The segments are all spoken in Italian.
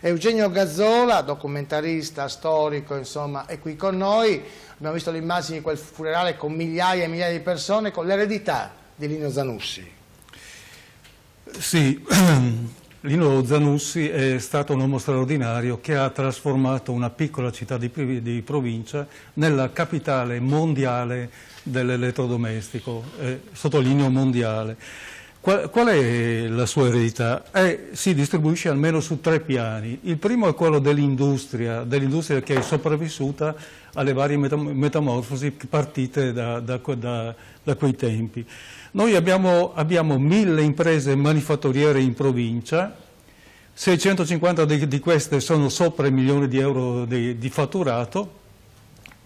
Eugenio Gazzola, documentarista, storico, insomma, è qui con noi. Abbiamo visto le immagini di quel funerale con migliaia e migliaia di persone, con l'eredità di Lino Zanussi. Sì, Lino Zanussi è stato un uomo straordinario che ha trasformato una piccola città di provincia nella capitale mondiale dell'elettrodomestico, sottolineo mondiale. Qual è la sua eredità? Si distribuisce almeno su 3 piani. Il primo è quello dell'industria che è sopravvissuta alle varie metamorfosi partite da quei tempi. Noi abbiamo 1000 imprese manifatturiere in provincia, 650 di queste sono sopra il milione di euro di fatturato,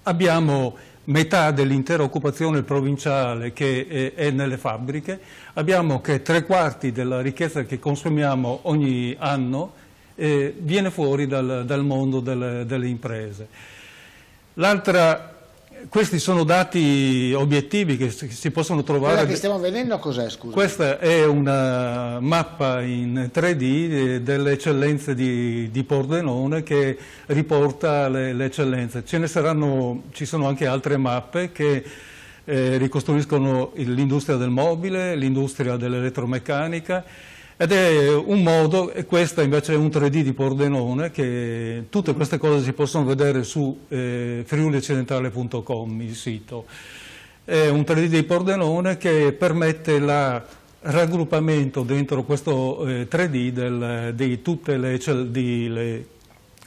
abbiamo metà dell'intera occupazione provinciale che è nelle fabbriche, abbiamo che 3/4 della ricchezza che consumiamo ogni anno viene fuori dal mondo delle imprese. Questi sono dati obiettivi che si possono trovare. Quella che stiamo vedendo cos'è, scusa? Questa è una mappa in 3D delle eccellenze di Pordenone che riporta le eccellenze. Ci sono anche altre mappe che ricostruiscono l'industria del mobile, l'industria dell'elettromeccanica, ed è un modo, e questa invece è un 3D di Pordenone, che tutte queste cose si possono vedere su friulioccidentale.com, il sito. È un 3D di Pordenone che permette il raggruppamento dentro questo 3D di tutte le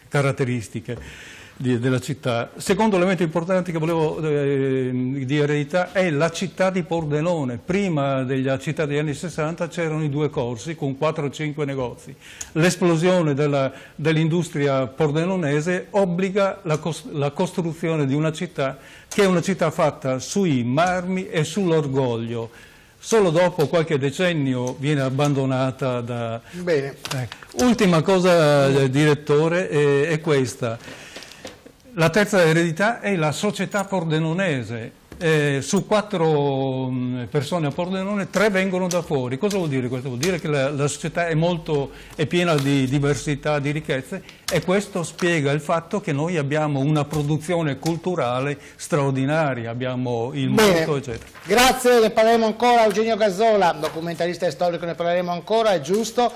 caratteristiche della città. Secondo elemento importante che volevo di eredità è la città di Pordenone. Prima della città degli anni 60 c'erano i 2 corsi con 4 o 5 negozi. L'esplosione dell'industria pordenonese obbliga la costruzione di una città che è una città fatta sui marmi e sull'orgoglio. Solo dopo qualche decennio viene abbandonata da... Bene. Ultima cosa, direttore, è questa. La terza eredità è la società pordenonese. Su 4 persone a Pordenone 3 vengono da fuori. Cosa vuol dire questo? Vuol dire che la società è piena di diversità, di ricchezze, e questo spiega il fatto che noi abbiamo una produzione culturale straordinaria, abbiamo il moto, eccetera. Grazie, ne parleremo ancora. Eugenio Gazzola, documentarista e storico, ne parleremo ancora, è giusto.